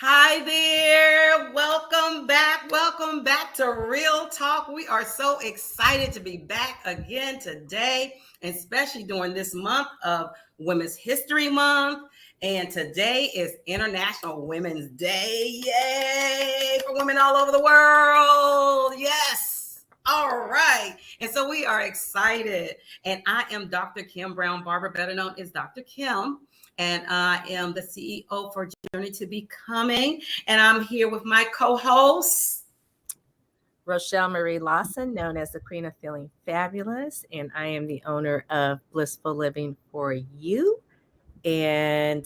Hi there. Welcome back. Welcome back to Real Talk. We are so excited to be back again today, especially during this month of Women's History Month. And today is International Women's Day. Yay! For women all over the world. Yes. All right. And so we are excited. And I am Dr. Kim Brown Barber, better known as Dr. Kim. And I am the CEO for Journey to Becoming. And I'm here with my co-host, Rochelle Marie Lawson, known as the Queen of Feeling Fabulous, and I am the owner of Blissful Living for You. And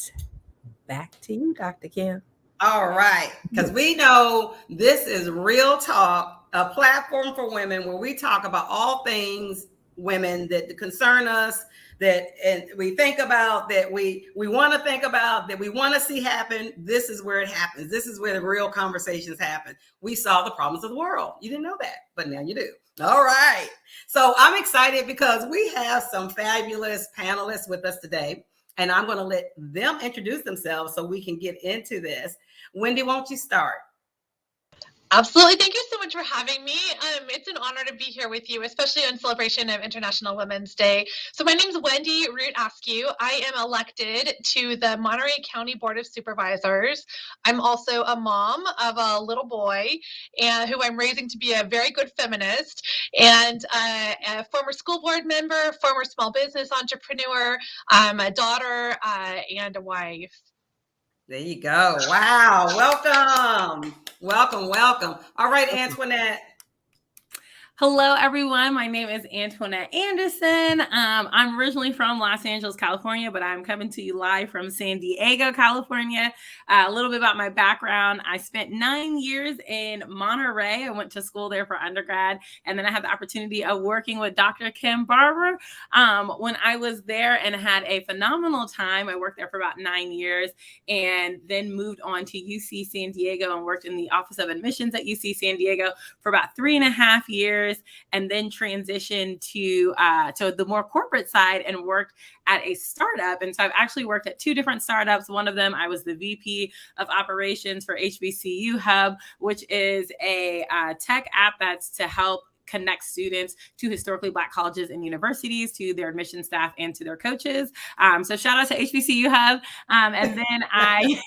back to you, Dr. Kim. All right, because we know this is Real Talk, a platform for women where we talk about all things women that concern us, that and we think about, that we want to think about, that we want to see happen. This is where it happens. This is where the real conversations happen. We solve the problems of the world. You didn't know that, but now you do. All right. So I'm excited because we have some fabulous panelists with us today, and I'm going to let them introduce themselves so we can get into this. Wendy, won't you start? Absolutely. Thank you so much for having me. It's an honor to be here with you, especially in celebration of International Women's Day. So my name is Wendy Root Askew. I am elected to the Monterey County Board of Supervisors. I'm also a mom of a little boy and who I'm raising to be a very good feminist, and a former school board member, former small business entrepreneur, a daughter, and a wife. There you go. Wow. Welcome. Welcome. Welcome. All right, Antoinette. Hello, everyone. My name is Antoinette Anderson. I'm originally from Los Angeles, California, but I'm coming to you live from San Diego, California. A little bit about my background. I spent 9 years in Monterey. I went to school there for undergrad, and then I had the opportunity of working with Dr. Kim Barber when I was there, and had a phenomenal time. I worked there for about 9 years and then moved on to UC San Diego and worked in the Office of Admissions at UC San Diego for about 3.5 years. And then transitioned to the more corporate side and worked at a startup. And so I've actually worked at 2 different startups. One of them, I was the VP of operations for HBCU Hub, which is a tech app that's to help connect students to historically Black colleges and universities, to their admission staff, and to their coaches. So shout out to HBCU Hub. And then I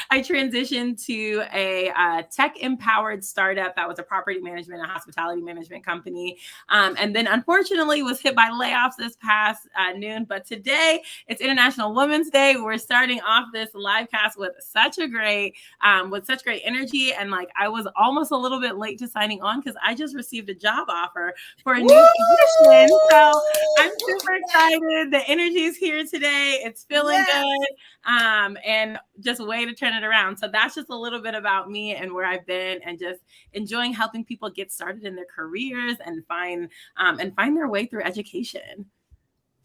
I transitioned to a tech-empowered startup that was a property management and hospitality management company. And then unfortunately was hit by layoffs this past noon. But today it's International Women's Day. We're starting off this live cast with such great energy. And like, I was almost a little bit late to signing on because I just received a job offer for a new position. So I'm super excited. The energy is here today. It's feeling good. And just way to turn it around. So that's just a little bit about me and where I've been, and just enjoying helping people get started in their careers and find their way through education.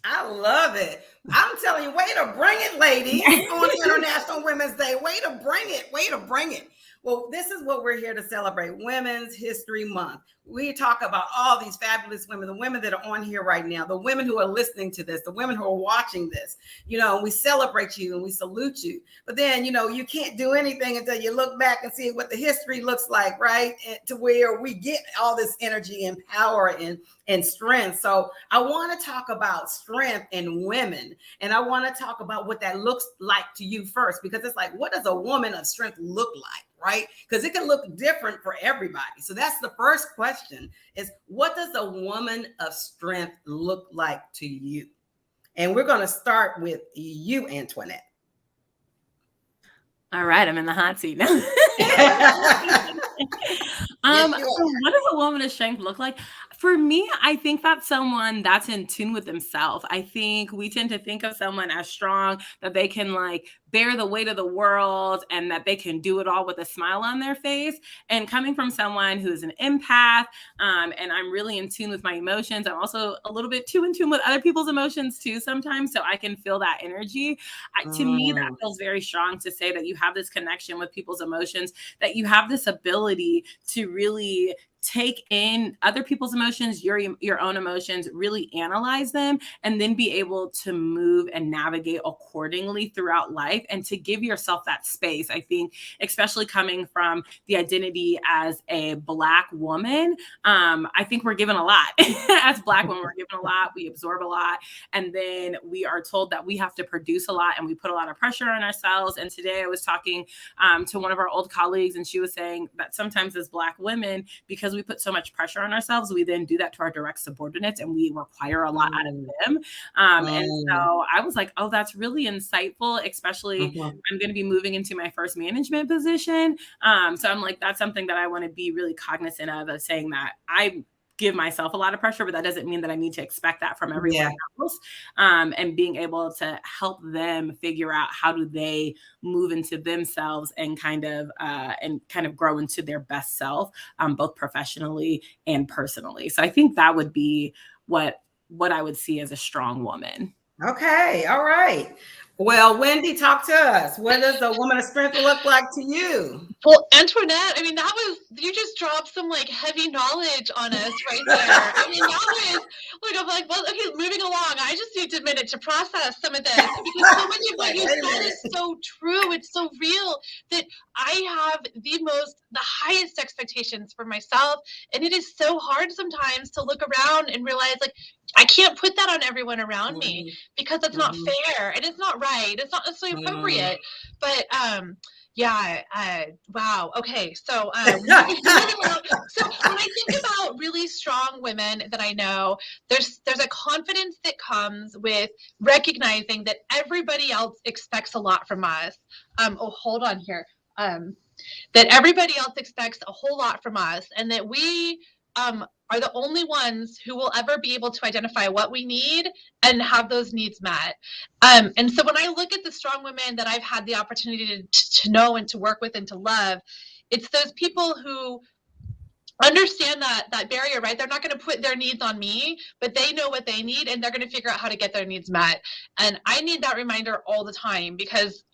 I love it. I'm telling you, way to bring it, ladies, on International Women's Day. Way to bring it. Way to bring it. Well, this is what we're here to celebrate, Women's History Month. We talk about all these fabulous women, the women that are on here right now, the women who are listening to this, the women who are watching this. You know, we celebrate you and we salute you. But then, you know, you can't do anything until you look back and see what the history looks like, right? And to where we get all this energy and power and strength. So I want to talk about strength in women. And I want to talk about what that looks like to you first, because it's like, what does a woman of strength look like? Right? Because it can look different for everybody. So that's the first question, is what does a woman of strength look like to you? And we're going to start with you, Antoinette. All right, I'm in the hot seat now. So what does a woman of strength look like? For me, I think that's someone that's in tune with themselves. I think we tend to think of someone as strong, that they can like bear the weight of the world and that they can do it all with a smile on their face. And coming from someone who's an empath, and I'm really in tune with my emotions, I'm also a little bit too in tune with other people's emotions too sometimes, so I can feel that energy. To me, that feels very strong to say that you have this connection with people's emotions, that you have this ability to really take in other people's emotions, your own emotions, really analyze them, and then be able to move and navigate accordingly throughout life, and to give yourself that space. I think, especially coming from the identity as a Black woman, I think we're given a lot. As Black women, we're given a lot, we absorb a lot, and then we are told that we have to produce a lot, and we put a lot of pressure on ourselves. And today I was talking to one of our old colleagues, and she was saying that sometimes as Black women, because we put so much pressure on ourselves, we then do that to our direct subordinates, and we require a lot out of them. And so I was like, oh, that's really insightful, especially I'm going to be moving into my first management position. So I'm like, that's something that I want to be really cognizant of saying that I give myself a lot of pressure, but that doesn't mean that I need to expect that from everyone else. And being able to help them figure out how do they move into themselves and kind of grow into their best self, both professionally and personally. So I think that would be what I would see as a strong woman. Okay. All right. Well, Wendy, talk to us. What does a woman of strength look like to you? Well, Antoinette, I mean, you just dropped some like heavy knowledge on us right there. I mean, that was like, I'm like, well, okay, moving along. I just need a minute to process some of this, because so much of what you said is so true. It's so real that I have the highest expectations for myself. And it is so hard sometimes to look around and realize, like, I can't put that on everyone around me, because that's not fair, and it's not right. It's not necessarily appropriate. But wow. Okay. So, so when I think about really strong women that I know, there's a confidence that comes with recognizing that everybody else expects a lot from us. Hold on here. That everybody else expects a whole lot from us, and that we are the only ones who will ever be able to identify what we need and have those needs met. And so when I look at the strong women that I've had the opportunity to know and to work with and to love, it's those people who understand that barrier, right? They're not going to put their needs on me, but they know what they need, and they're going to figure out how to get their needs met. And I need that reminder all the time, because,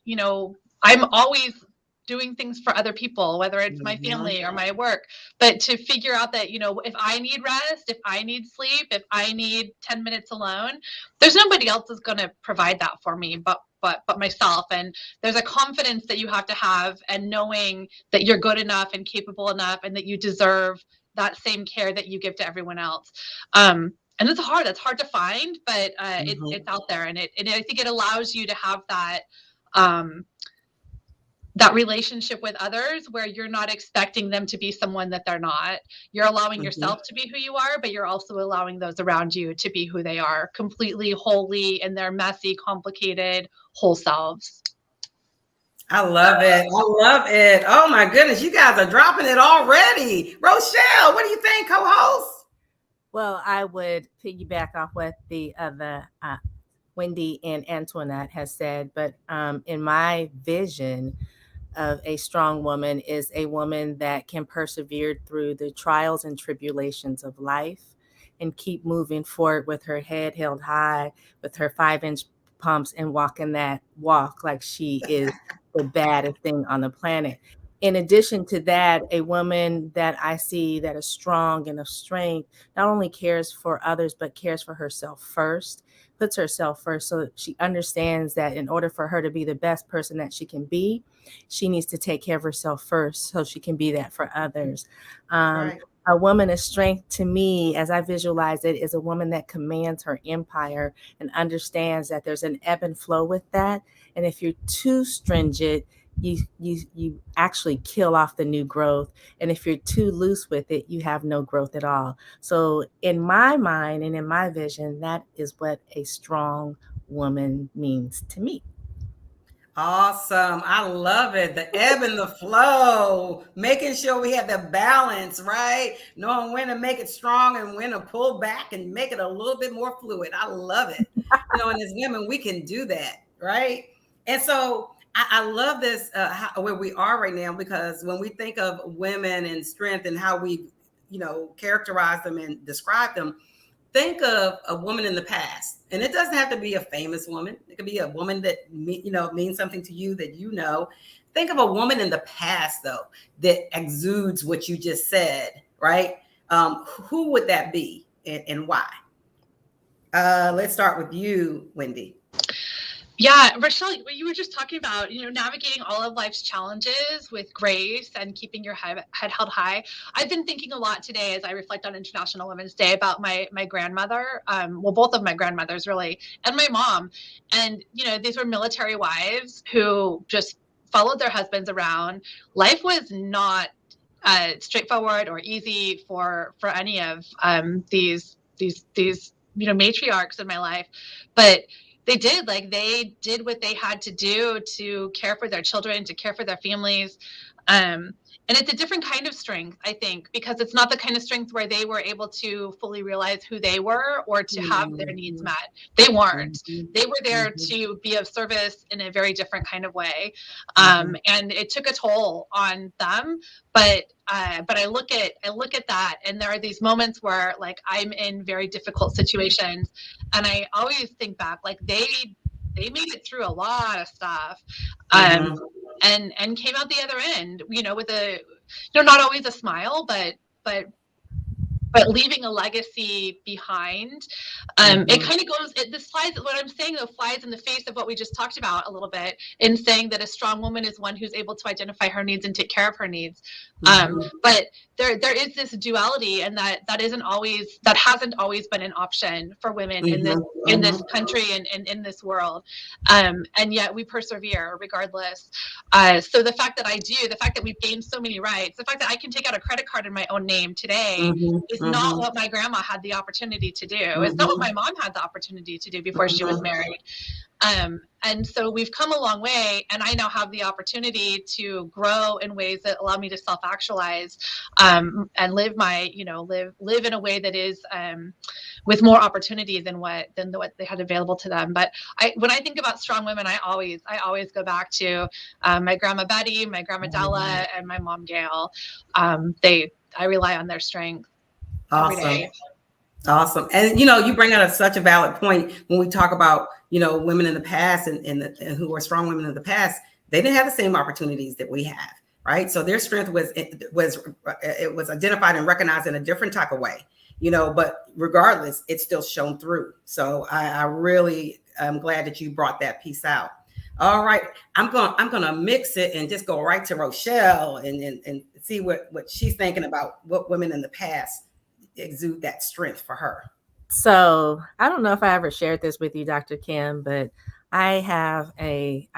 I'm always doing things for other people, whether it's my family or my work, but to figure out that, if I need rest, if I need sleep, if I need 10 minutes alone, there's nobody else is going to provide that for me but myself. And there's a confidence that you have to have, and knowing that you're good enough and capable enough, and that you deserve that same care that you give to everyone else. And it's hard. It's hard to find, but it's out there, and I think it allows you to have that relationship with others where you're not expecting them to be someone that they're not. You're allowing yourself to be who you are, but you're also allowing those around you to be who they are, completely, wholly, in their messy, complicated, whole selves. I love it. I love it. Oh my goodness, you guys are dropping it already. Rochelle, what do you think, co-host? Well, I would piggyback off what the other Wendy and Antoinette has said, but in my vision of a strong woman is a woman that can persevere through the trials and tribulations of life and keep moving forward with her head held high, with her 5-inch pumps, and walking that walk like she is the baddest thing on the planet. In addition to that, a woman that I see that is strong and of strength not only cares for others, but cares for herself first, puts herself first, so she understands that in order for her to be the best person that she can be, she needs to take care of herself first so she can be that for others. Right. A woman of strength, to me, as I visualize it, is a woman that commands her empire and understands that there's an ebb and flow with that. And if you're too stringent, you actually kill off the new growth. And if you're too loose with it, you have no growth at all. So in my mind and in my vision, that is what a strong woman means to me. Awesome. I love it. The ebb and the flow, making sure we have the balance, right? Knowing when to make it strong and when to pull back and make it a little bit more fluid. I love it. And as women, we can do that, right? And so I love this, where we are right now, because when we think of women and strength and how we, characterize them and describe them, think of a woman in the past. And it doesn't have to be a famous woman. It could be a woman that, means something to you that Think of a woman in the past, though, that exudes what you just said, right? Who would that be and why? Let's start with you, Wendy. Yeah, Rochelle, you were just talking about, navigating all of life's challenges with grace and keeping your head held high. I've been thinking a lot today as I reflect on International Women's Day about my grandmother, well, both of my grandmothers really, and my mom. And, these were military wives who just followed their husbands around. Life was not straightforward or easy for any of these matriarchs in my life, but they did what they had to do to care for their children, to care for their families. And it's a different kind of strength, I think, because it's not the kind of strength where they were able to fully realize who they were or to have their needs met. They weren't. They were there to be of service in a very different kind of way. And it took a toll on them. But I look at that, and there are these moments where, like, I'm in very difficult situations, and I always think back, like, they made it through a lot of stuff, and came out the other end, with a, not always a smile, but leaving a legacy behind. It kind of goes, this flies, what I'm saying though, flies in the face of what we just talked about a little bit, in saying that a strong woman is one who's able to identify her needs and take care of her needs. But there is this duality, and that hasn't always been an option for women in this country and in this world. And yet we persevere regardless. So the fact that we've gained so many rights, the fact that I can take out a credit card in my own name today is not what my grandma had the opportunity to do. It's not what my mom had the opportunity to do before she was married. And so we've come a long way, and I now have the opportunity to grow in ways that allow me to self-actualize, and live live in a way that is with more opportunity than what they had available to them. But when I think about strong women, I always go back to my grandma Betty, my grandma Della, and my mom Gail. I rely on their strength every day. Awesome. And, you bring out such a valid point when we talk about, women in the past and who were strong women in the past. They didn't have the same opportunities that we have, right? So their strength was identified and recognized in a different type of way, but regardless, it's still shown through. So I really am glad that you brought that piece out. All right. I'm going to mix it and just go right to Rochelle and see what she's thinking about what women in the past exude that strength for her. So I don't know if I ever shared this with you, Dr. Kim, but I have an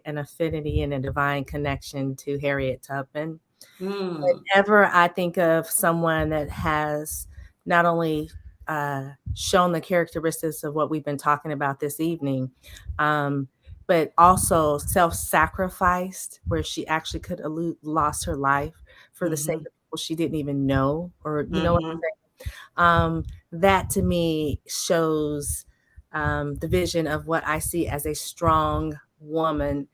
affinity and a divine connection to Harriet Tubman. Whenever I think of someone that has not only shown the characteristics of what we've been talking about this evening, but also self-sacrificed, where she actually could have lost her life for the sake of people she didn't even know, or you know what I'm saying? That to me shows the vision of what I see as a strong woman.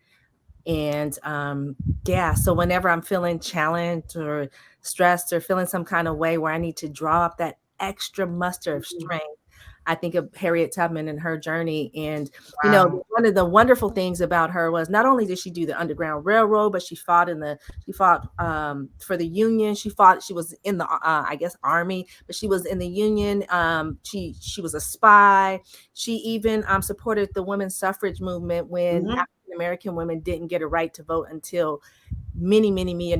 And so whenever I'm feeling challenged or stressed or feeling some kind of way where I need to draw up that extra muster of strength, I think of Harriet Tubman and her journey. And, one of the wonderful things about her was not only did she do the Underground Railroad, but she fought for the Union. She was in the, Army, but she was in the Union. She was a spy. She even supported the women's suffrage movement when African-American women didn't get a right to vote until many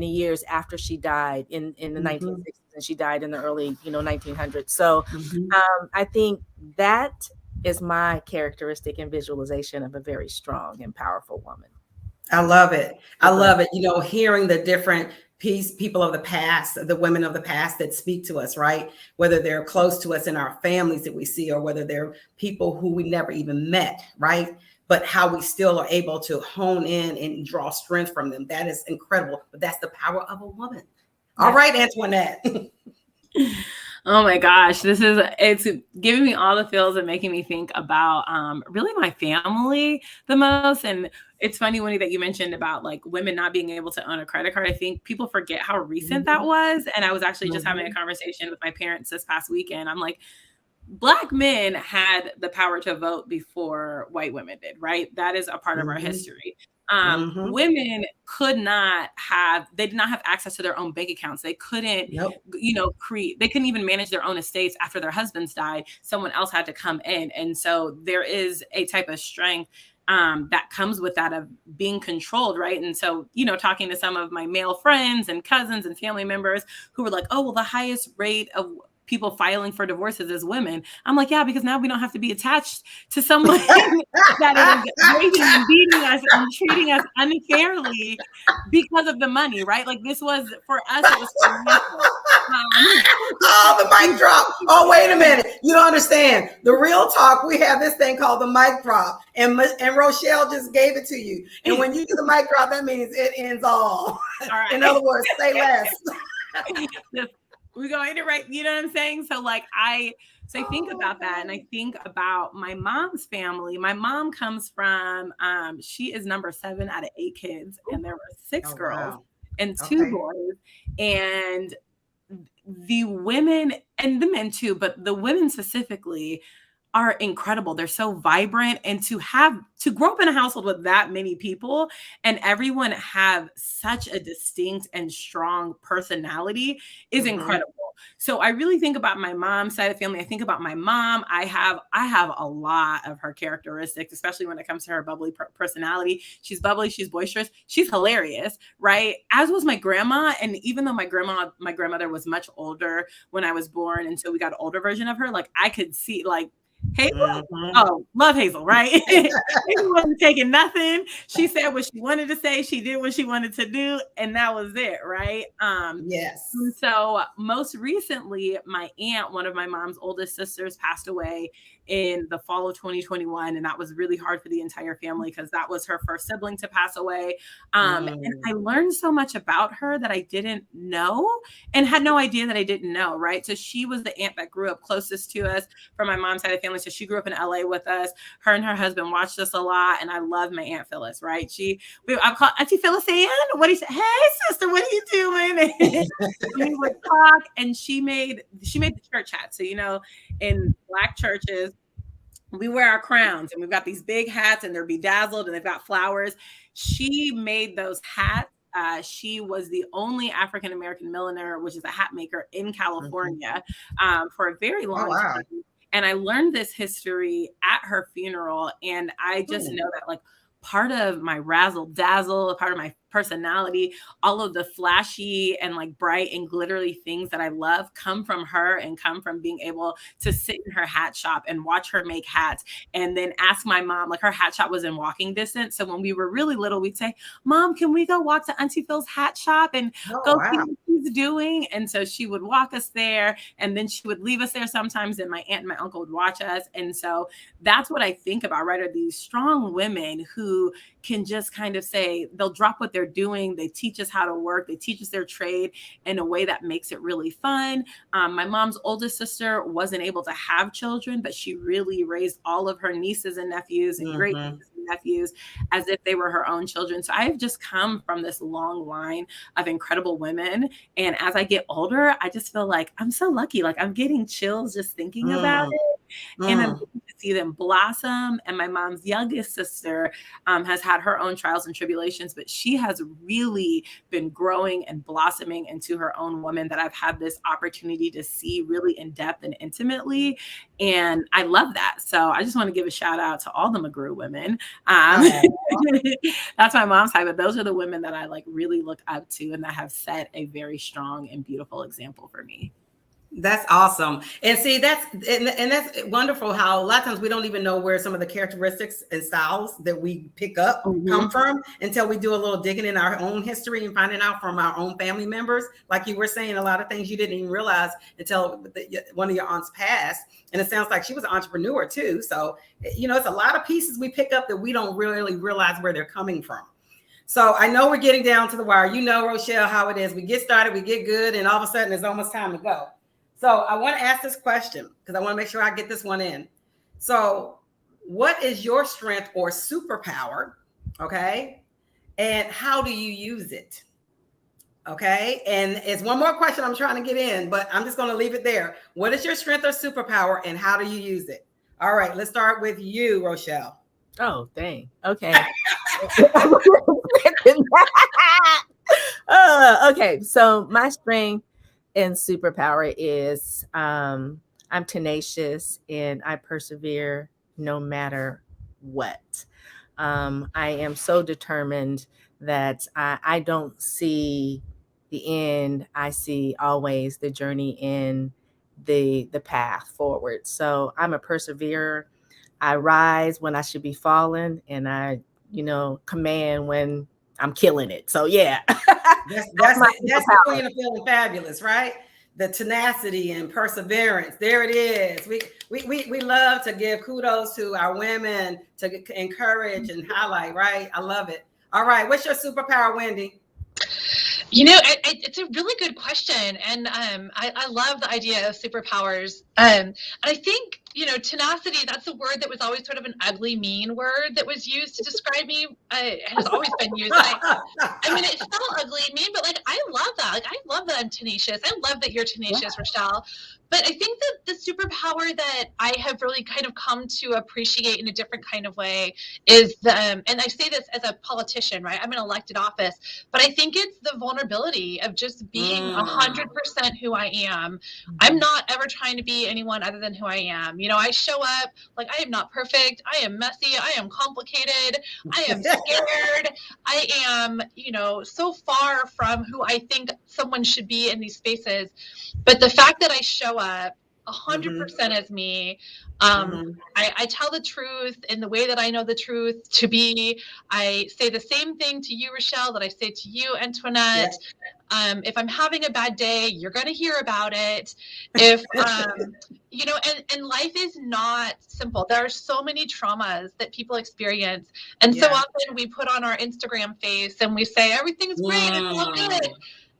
years after she died in the 1960s, and she died in the early 1900s. So I think that is my characteristic and visualization of a very strong and powerful woman. I love it. Hearing the different people of the past, the women of the past that speak to us, right? Whether they're close to us in our families that we see, or whether they're people who we never even met, right? But how we still are able to hone in and draw strength from them. That is incredible. But that's the power of a woman. All right, Antoinette. Oh my gosh, it's giving me all the feels and making me think about really my family the most. And it's funny, Winnie, that you mentioned about like women not being able to own a credit card. I think people forget how recent that was. And I was actually just having a conversation with my parents this past weekend. I'm like, Black men had the power to vote before white women did, right? That is a part of our history. Women they did not have access to their own bank accounts. They couldn't, they couldn't even manage their own estates after their husbands died. Someone else had to come in. And so there is a type of strength that comes with that of being controlled, right? And so, talking to some of my male friends and cousins and family members who were like, oh, well, the highest rate of people filing for divorces as women. I'm like, yeah, because now we don't have to be attached to someone that is raping and beating us and treating us unfairly because of the money, right? Like this was, for us, it was oh, the mic drop. Oh, wait a minute. You don't understand. The real talk, we have this thing called the mic drop, and Rochelle just gave it to you. And when you do the mic drop, that means it ends all. Right. In other words, say less. We're going to write, you know what I'm saying? So like I think about that, and I think about my mom's family. My mom comes from, she is number 7 out of 8 kids, and there were 6 girls and 2 boys. And the women and the men too, but the women specifically are incredible. They're so vibrant, and to grow up in a household with that many people and everyone have such a distinct and strong personality is incredible. So I really think about my mom's side of the family. I think about my mom. I have a lot of her characteristics, especially when it comes to her bubbly personality. She's bubbly, she's boisterous, she's hilarious, right? As was my grandma. And even though my grandmother was much older when I was born, and so we got an older version of her, like I could see like Hazel, oh, love Hazel, right? She wasn't taking nothing. She said what she wanted to say. She did what she wanted to do, and that was it, right? Yes. So most recently, my aunt, one of my mom's oldest sisters, passed away in the fall of 2021, and that was really hard for the entire family because that was her first sibling to pass away. And I learned so much about her that I didn't know, and had no idea that I didn't know, right? So she was the aunt that grew up closest to us from my mom's side of the family. So she grew up in LA with us. Her and her husband watched us a lot, and I love my Aunt Phyllis, right? I call Auntie Phyllis Ann. What do you say? Hey, sister, what are you doing? We would talk, and she made the church hat. So in Black churches, we wear our crowns, and we've got these big hats, and they're bedazzled, and they've got flowers. She made those hats. She was the only African-American milliner, which is a hat maker in California, for a very long time. And I learned this history at her funeral. And I just know that like part of my razzle dazzle, part of my personality, all of the flashy and like bright and glittery things that I love come from her, and come from being able to sit in her hat shop and watch her make hats, and then ask my mom, like her hat shop was in walking distance. So when we were really little, we'd say, Mom, can we go walk to Auntie Phil's hat shop and see what she's doing? And so she would walk us there, and then she would leave us there sometimes, and my aunt and my uncle would watch us. And so that's what I think about, right? Are these strong women who can just kind of say, they'll drop what they're doing. They teach us how to work. They teach us their trade in a way that makes it really fun. My mom's oldest sister wasn't able to have children, but she really raised all of her nieces and nephews and great nieces and nephews as if they were her own children. So I've just come from this long line of incredible women. And as I get older, I just feel like I'm so lucky. Like I'm getting chills just thinking about it. And I'm getting to see them blossom. And my mom's youngest sister has had her own trials and tribulations, but she has really been growing and blossoming into her own woman that I've had this opportunity to see really in depth and intimately. And I love that. So I just want to give a shout out to all the McGrew women. That's my mom's side, but those are the women that I like really look up to and that have set a very strong and beautiful example for me. That's awesome. And see, that's wonderful how a lot of times we don't even know where some of the characteristics and styles that we pick up come from until we do a little digging in our own history and finding out from our own family members. Like you were saying, a lot of things you didn't even realize until one of your aunts passed. And it sounds like she was an entrepreneur too. So, it's a lot of pieces we pick up that we don't really realize where they're coming from. So I know we're getting down to the wire. Rochelle, how it is. We get started, we get good, and all of a sudden it's almost time to go. So I want to ask this question because I want to make sure I get this one in. So what is your strength or superpower? Okay. And how do you use it? Okay. And it's one more question I'm trying to get in, but I'm just going to leave it there. What is your strength or superpower and how do you use it? All right. Let's start with you, Rochelle. Oh, dang. Okay. Okay, so my strength and superpower is I'm tenacious and I persevere no matter what. I am so determined that I don't see the end. I see always the journey in the path forward. So I'm a perseverer. I rise when I should be falling, and I, command when I'm killing it. So yeah, That's the queen of feeling fabulous, right? The tenacity and perseverance. There it is. We love to give kudos to our women to encourage and highlight, right? I love it. All right, what's your superpower, Wendy? It's a really good question, and I love the idea of superpowers. And I think tenacity. That's a word that was always sort of an ugly, mean word that was used to describe me. It has always been used. I mean, it felt ugly and mean, but I love that. I love that I'm tenacious. I love that you're tenacious, Rochelle. But I think that the superpower that I have really kind of come to appreciate in a different kind of way is and I say this as a politician, right? I'm in elected office, but I think it's the vulnerability of just being 100% who I am. I'm not ever trying to be anyone other than who I am. I show up like I am not perfect. I am messy. I am complicated. I am scared. I am, so far from who I think someone should be in these spaces. But the fact that I show up 100% as me, I tell the truth in the way that I know the truth to be. I say the same thing to you, Rochelle, that I say to you, Antoinette. If I'm having a bad day, you're going to hear about it. If, and life is not simple. There are so many traumas that people experience. And so often we put on our Instagram face and we say, everything's great, it's all good.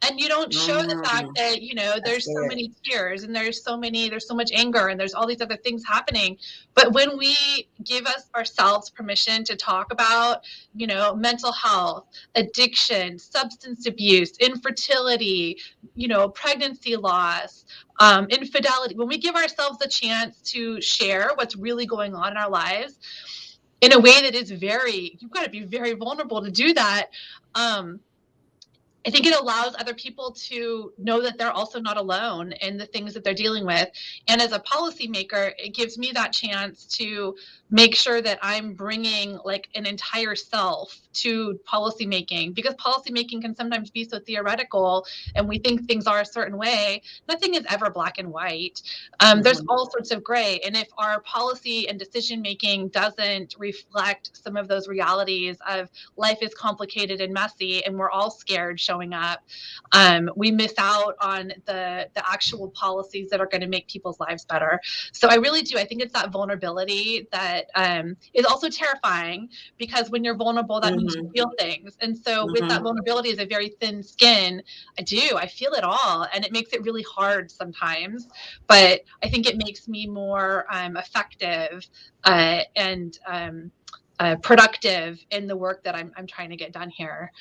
And you don't show the fact that, there's so many tears and there's so much anger and there's all these other things happening. But when we give ourselves permission to talk about, mental health, addiction, substance abuse, infertility, pregnancy loss, infidelity, when we give ourselves the chance to share what's really going on in our lives in a way that is you've got to be very vulnerable to do that. I think it allows other people to know that they're also not alone in the things that they're dealing with. And as a policymaker, it gives me that chance to make sure that I'm bringing like an entire self to policymaking, because policymaking can sometimes be so theoretical and we think things are a certain way. Nothing is ever black and white. There's all sorts of gray. And if our policy and decision making doesn't reflect some of those realities of life is complicated and messy and we're all scared showing up, we miss out on the actual policies that are going to make people's lives better. So I really do. I think it's that vulnerability that is also terrifying, because when you're vulnerable, that means you feel things. And so with that vulnerability is a very thin skin. I feel it all, and it makes it really hard sometimes. But I think it makes me more effective and productive in the work that I'm trying to get done here.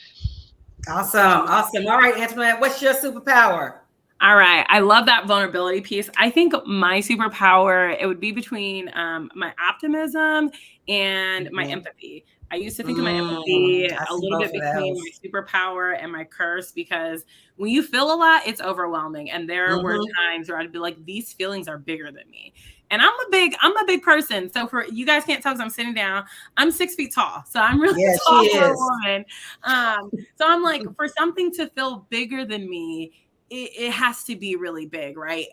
Awesome. All right, Antoinette, what's your superpower? All right. I love that vulnerability piece. I think my superpower, it would be between my optimism and my empathy. I used to think of my empathy a little bit between my superpower and my curse, because when you feel a lot, it's overwhelming. And there were times where I'd be like, these feelings are bigger than me. And I'm a big person. So for you guys can't tell because I'm sitting down, I'm 6 feet tall. So I'm really tall for a woman. So I'm like, for something to feel bigger than me, it has to be really big, right?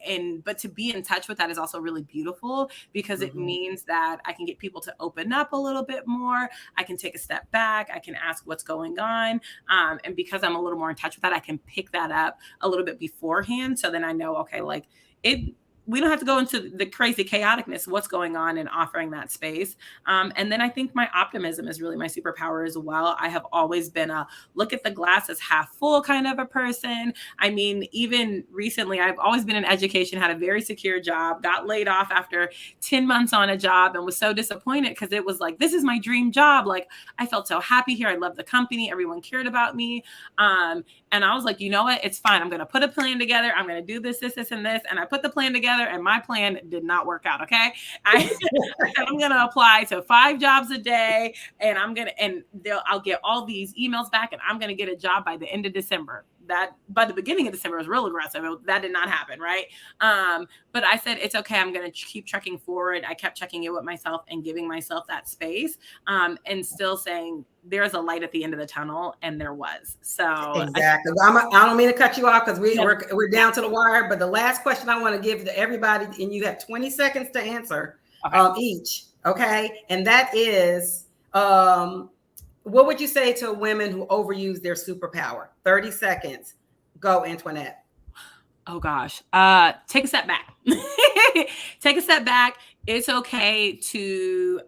But to be in touch with that is also really beautiful, because it means that I can get people to open up a little bit more. I can take a step back. I can ask what's going on. And because I'm a little more in touch with that, I can pick that up a little bit beforehand. So then I know, okay, like we don't have to go into the crazy chaoticness of what's going on and offering that space. And then I think my optimism is really my superpower as well. I have always been a look at the glass as half full kind of a person. I mean, even recently, I've always been in education, had a very secure job, got laid off after 10 months on a job and was so disappointed because it was like, this is my dream job. Like, I felt so happy here. I loved the company. Everyone cared about me. And I was like, you know what? It's fine. I'm going to put a plan together. I'm going to do this, and this. And I put the plan together. together, and my plan did not work out. Okay. I'm going to apply to 5 jobs a day, and I'll get all these emails back, and I'm going to get a job by the end of December. That by the beginning of December was real aggressive. That did not happen, right? But I said, it's okay. I'm going to keep trekking forward. I kept checking in with myself and giving myself that space, and still saying there's a light at the end of the tunnel, and there was. So exactly. I don't mean to cut you off because we're down to the wire. But the last question I want to give to everybody, and you have 20 seconds to answer each. Okay, and that is, what would you say to women who overuse their superpower? 30 seconds. Go, Antoinette. Oh gosh. Take a step back. Take a step back. It's okay to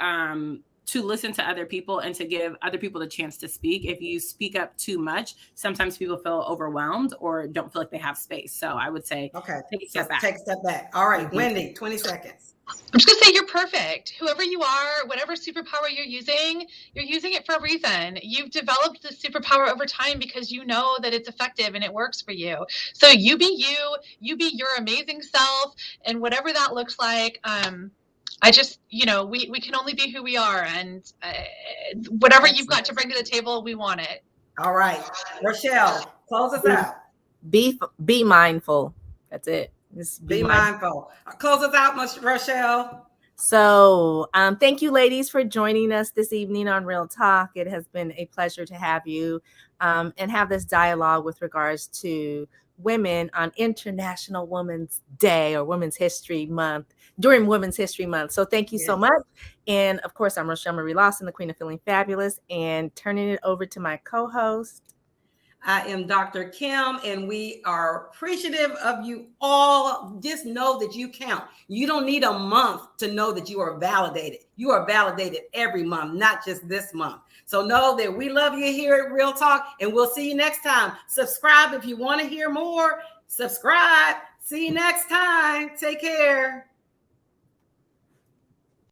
listen to other people and to give other people the chance to speak. If you speak up too much, sometimes people feel overwhelmed or don't feel like they have space. So I would say, take a step back. Take a step back. All right, Wendy, 20 seconds. I'm just going to say you're perfect. Whoever you are, whatever superpower you're using it for a reason. You've developed the superpower over time because you know that it's effective and it works for you. So you be your amazing self, and whatever that looks like. I just, we can only be who we are, and whatever you've got to bring to the table, we want it. All right. Rochelle, close us out. Be mindful. That's it. Just be mindful. Close us out, Rochelle. So thank you, ladies, for joining us this evening on Real Talk. It has been a pleasure to have you and have this dialogue with regards to women on International Women's Day or Women's History Month, during Women's History Month. So thank you so much. And of course, I'm Rochelle Marie Lawson, the Queen of Feeling Fabulous, and turning it over to my co-host. I am Dr. Kim, and we are appreciative of you all. Just know that you count. You don't need a month to know that you are validated. You are validated every month, not just this month. So know that we love you here at Real Talk, and we'll see you next time. Subscribe if you want to hear more. Subscribe. See you next time. Take care.